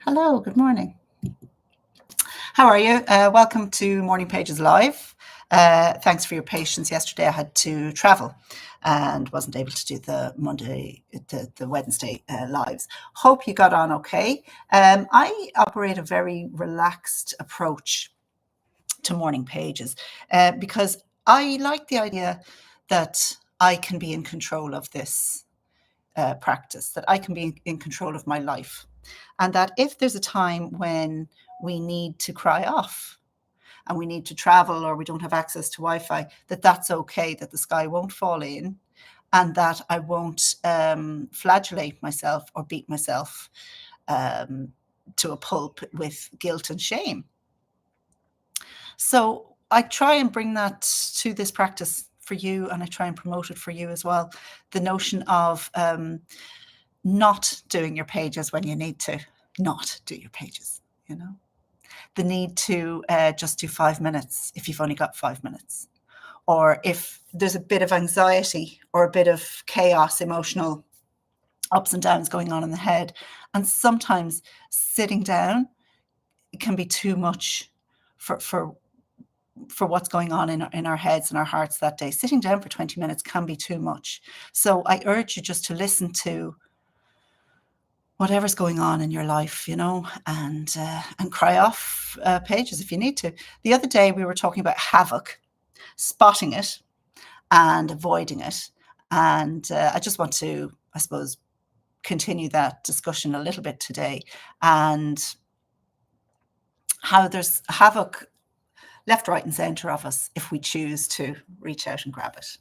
Hello, good morning. How are you? Welcome to Morning Pages Live. Thanks for your patience. Yesterday I had to travel and wasn't able to do the Wednesday lives. Hope you got on okay. I operate a very relaxed approach to Morning Pages because I like the idea that I can be in control of this practice, that I can be in control of my life. And that if there's a time when we need to cry off and we need to travel or we don't have access to Wi-Fi, that's okay, that the sky won't fall in and that I won't flagellate myself or beat myself to a pulp with guilt and shame. So I try and bring that to this practice for you, and I try and promote it for you as well. The notion of not doing your pages when you need to not do your pages, the need to just do 5 minutes if you've only got 5 minutes, or if there's a bit of anxiety or a bit of chaos, emotional ups and downs going on in the head. And sometimes sitting down can be too much for what's going on in our heads and our hearts that day. Sitting down for 20 minutes can be too much. So I urge you just to listen to whatever's going on in your life, and cry off pages if you need to. The other day we were talking about havoc, spotting it and avoiding it. And I just want to, I suppose, continue that discussion a little bit today, and how there's havoc left, right and center of us if we choose to reach out and grab it,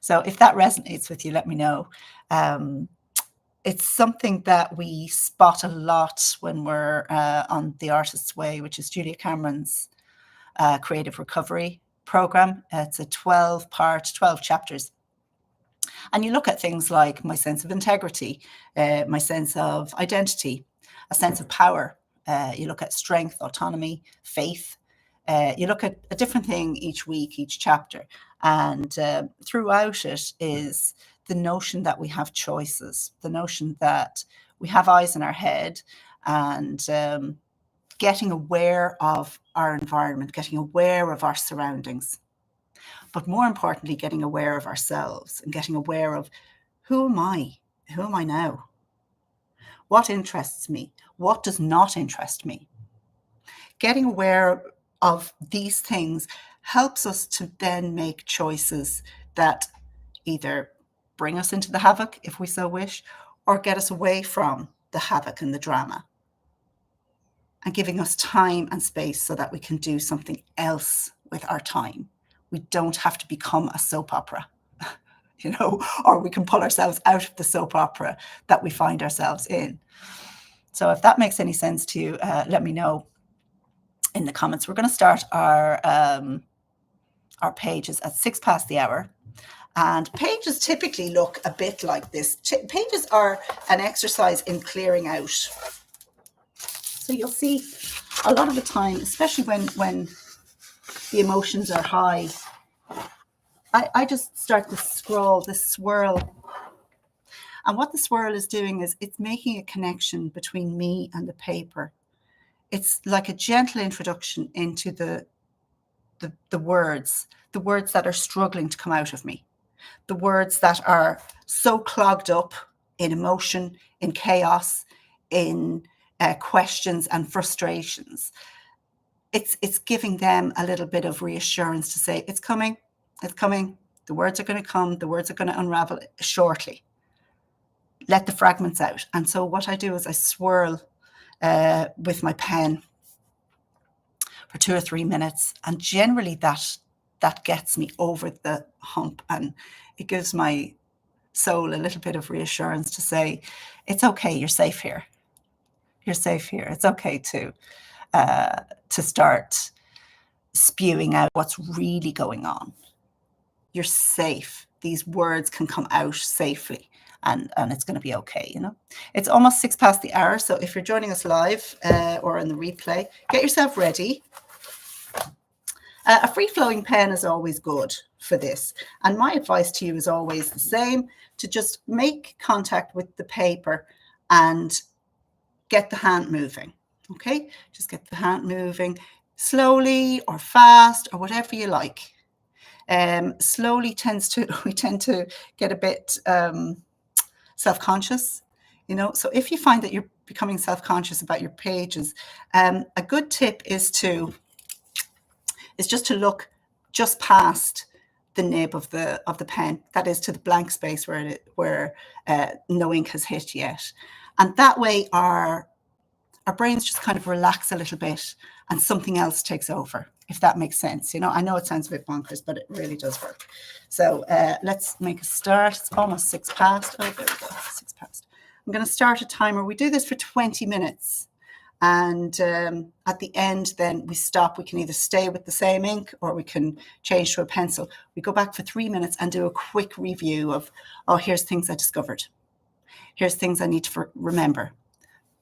So if that resonates with you, let me know. It's something that we spot a lot when we're on The Artist's Way, which is Julia Cameron's creative recovery program. It's a 12 chapters. And you look at things like my sense of integrity, my sense of identity, a sense of power. You look at strength, autonomy, faith. You look at a different thing each week, each chapter. And throughout it is the notion that we have choices, the notion that we have eyes in our head, and getting aware of our environment, getting aware of our surroundings, but more importantly, getting aware of ourselves and getting aware of who am I? Who am I now? What interests me? What does not interest me? Getting aware of these things helps us to then make choices that either bring us into the havoc, if we so wish, or get us away from the havoc and the drama, and giving us time and space so that we can do something else with our time. We don't have to become a soap opera, or we can pull ourselves out of the soap opera that we find ourselves in. So if that makes any sense to you, let me know in the comments. We're going to start our pages at 6 past the hour. And pages typically look a bit like this. Pages are an exercise in clearing out. So you'll see a lot of the time, especially when the emotions are high, I just start to scroll, this swirl. And what the swirl is doing is it's making a connection between me and the paper. It's like a gentle introduction into the words that are struggling to come out of me. The words that are so clogged up in emotion, in chaos, in questions and frustrations. It's giving them a little bit of reassurance to say, it's coming, the words are going to come, the words are going to unravel shortly. Let the fragments out. And so what I do is I swirl with my pen for 2 or 3 minutes, and generally that gets me over the hump, and it gives my soul a little bit of reassurance to say, it's okay, you're safe here. You're safe here. It's okay to start spewing out what's really going on. You're safe. These words can come out safely, and it's going to be okay, It's almost 6 past the hour, so if you're joining us live or in the replay, get yourself ready. A free-flowing pen is always good for this. And my advice to you is always the same, to just make contact with the paper and get the hand moving. Okay, just get the hand moving slowly or fast or whatever you like. Slowly we tend to get a bit self-conscious, you know. So if you find that you're becoming self-conscious about your pages, a good tip is just to look just past the nib of the pen, that is to the blank space where no ink has hit yet, and that way our brains just kind of relax a little bit and something else takes over, if that makes sense. You know, I know it sounds a bit bonkers, but it really does work. So let's make a start. It's almost 6 past. Oh, there we go, 6 past. I'm going to start a timer. We do this for 20 minutes. And at the end, then we stop. We can either stay with the same ink or we can change to a pencil. We go back for 3 minutes and do a quick review of, oh, here's things I discovered. Here's things I need to remember.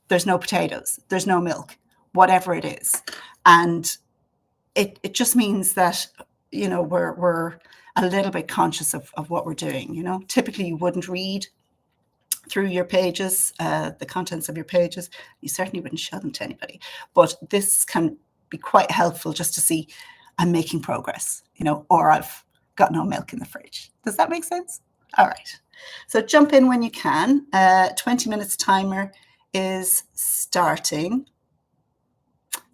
There's no potatoes, there's no milk, whatever it is. And it just means that, you know, we're a little bit conscious of what we're doing. You know, typically you wouldn't read through your pages, the contents of your pages. You certainly wouldn't show them to anybody. But this can be quite helpful just to see I'm making progress, you know, or I've got no milk in the fridge. Does that make sense? All right. So jump in when you can. 20 minutes timer is starting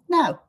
now.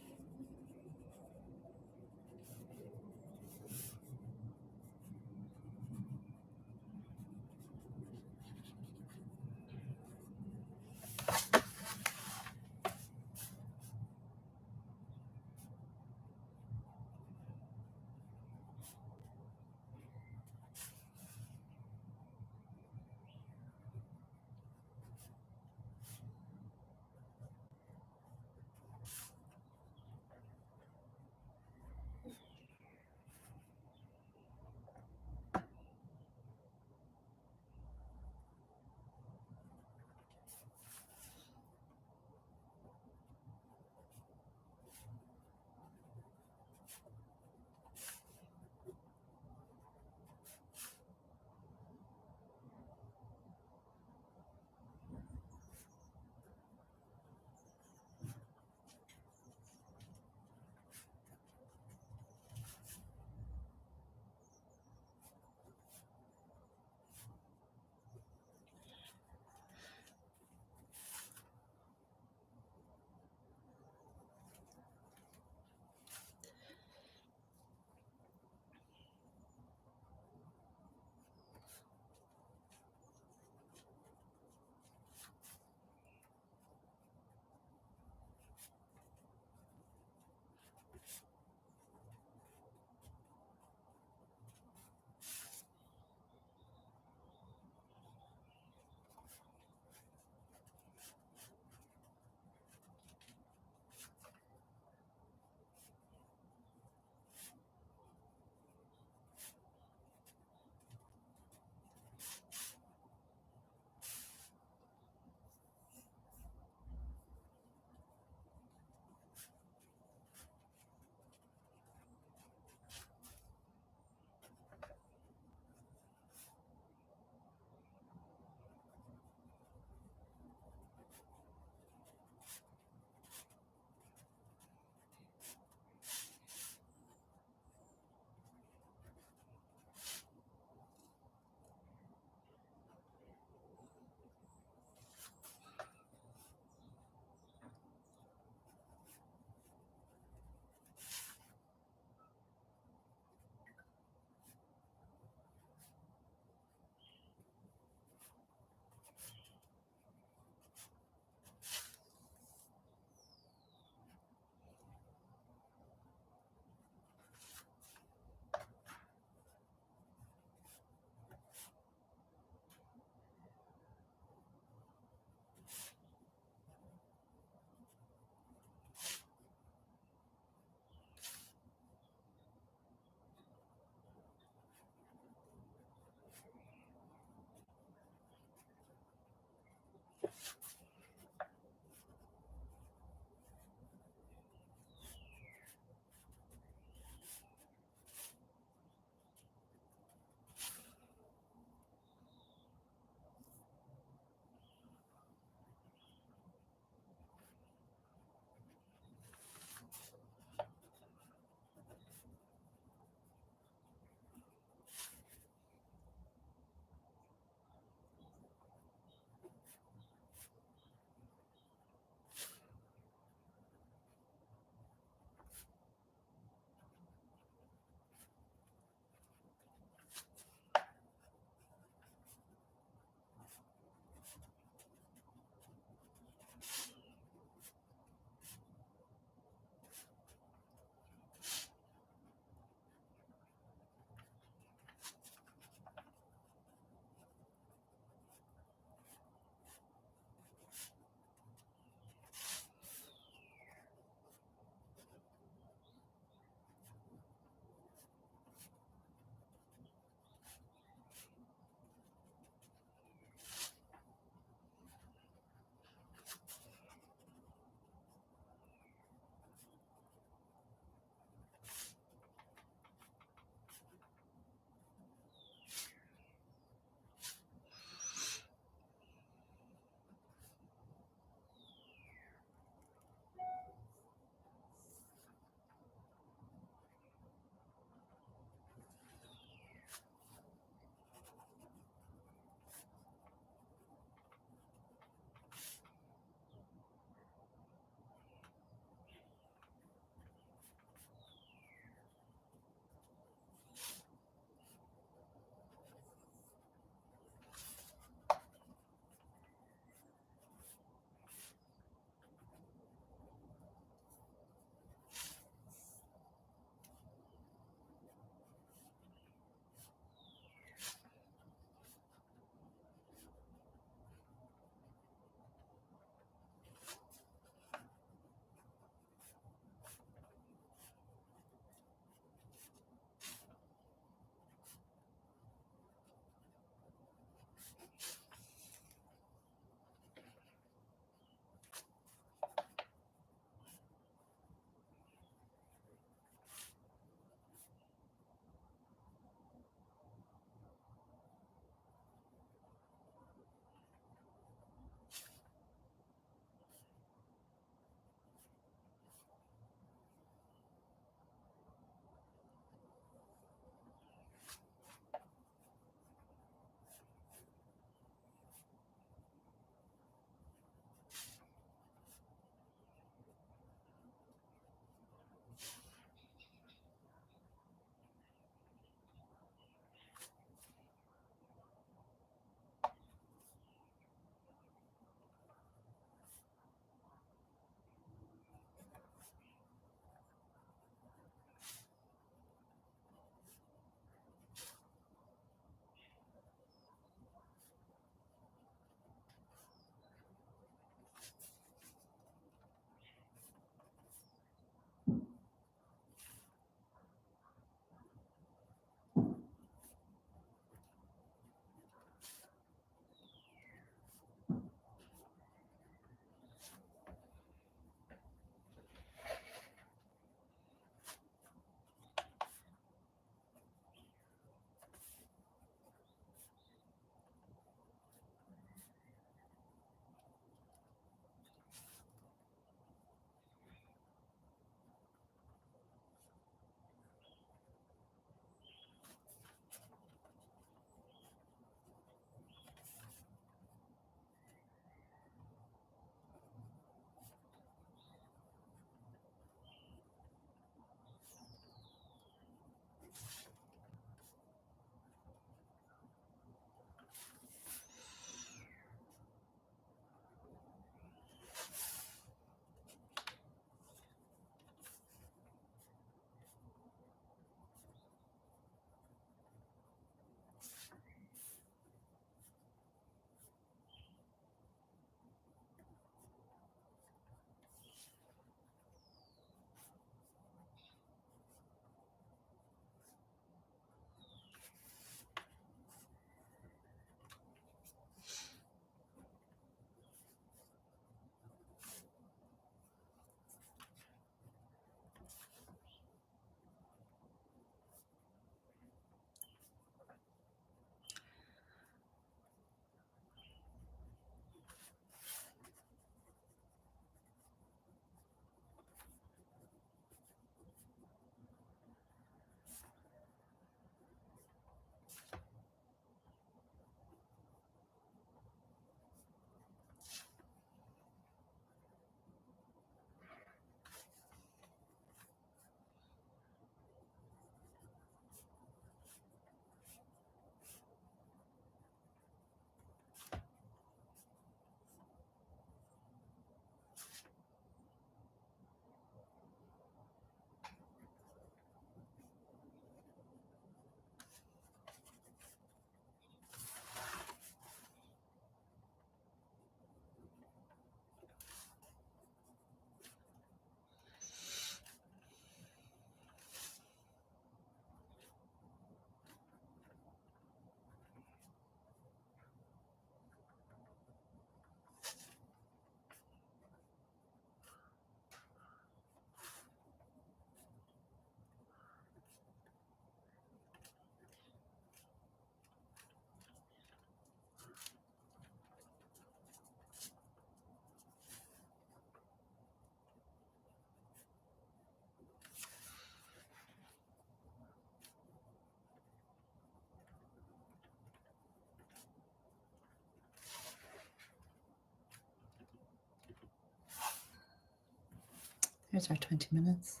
Here's our 20 minutes.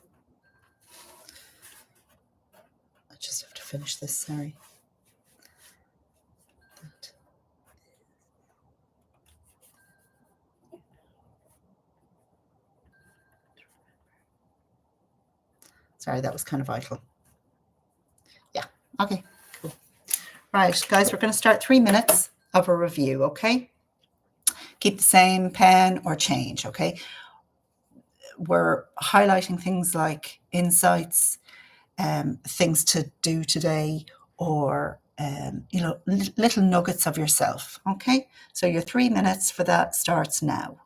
I just have to finish this, sorry. Sorry, that was kind of vital. Yeah, okay, cool. Right, guys, we're going to start 3 minutes of a review, okay? Keep the same pen or change, okay? We're highlighting things like insights, things to do today, or little nuggets of yourself, okay? So your 3 minutes for that starts now.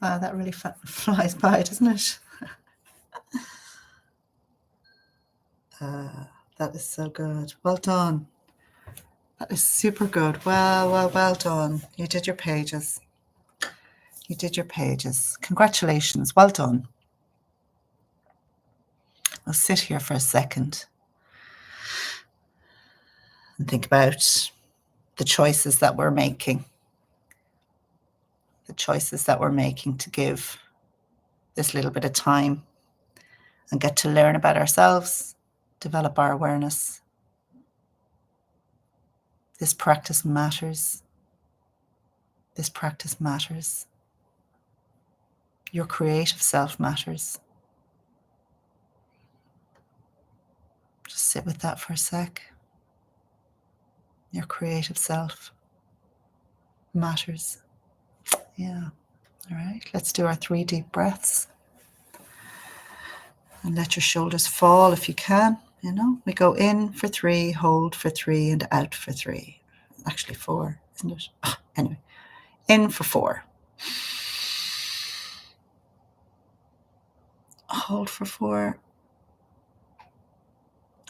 Wow, that really flies by, doesn't it? That is so good. Well done. That is super good. Well done. You did your pages. You did your pages. Congratulations. Well done. I'll sit here for a second and think about the choices that we're making. The choices that we're making to give this little bit of time and get to learn about ourselves, develop our awareness. This practice matters. This practice matters. Your creative self matters. Just sit with that for a sec. Your creative self matters. Yeah. All right. Let's do our 3 deep breaths. And let your shoulders fall if you can. You know, we go in for 3, hold for 3, and out for 3. Actually 4, isn't it? Anyway, in for 4. Hold for 4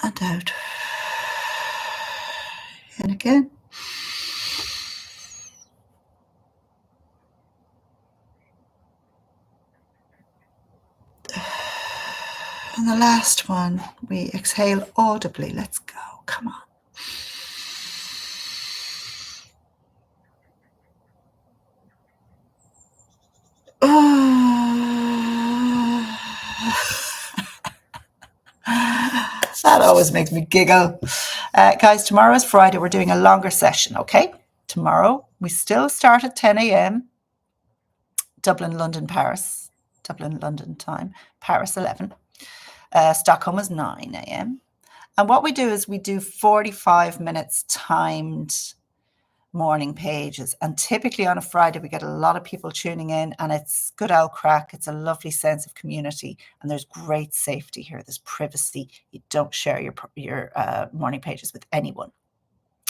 and out. In again. And the last one, we exhale audibly. Let's go. Come on. That always makes me giggle. Guys, tomorrow is Friday. We're doing a longer session, okay? Tomorrow, we still start at 10 a.m. Dublin, London, Paris. Dublin, London time. Paris, 11. Stockholm is 9 a.m. And what we do is we do 45 minutes timed morning pages. And typically on a Friday, we get a lot of people tuning in, and it's good old crack. It's a lovely sense of community, and there's great safety here. There's privacy. You don't share your morning pages with anyone.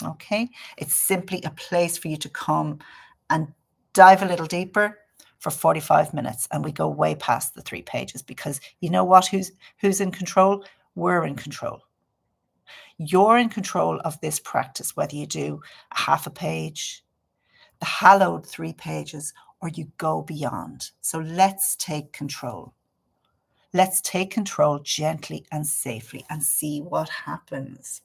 Okay. It's simply a place for you to come and dive a little deeper for 45 minutes. And we go way past the 3 pages, because you know what? Who's in control? We're in control. You're in control of this practice, whether you do a half a page, the hallowed 3 pages, or you go beyond. So let's take control. Let's take control gently and safely and see what happens.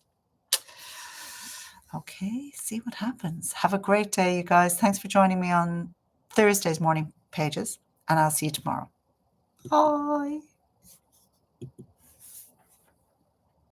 Okay, see what happens. Have a great day, you guys. Thanks for joining me on Thursday's morning pages, and I'll see you tomorrow. Bye.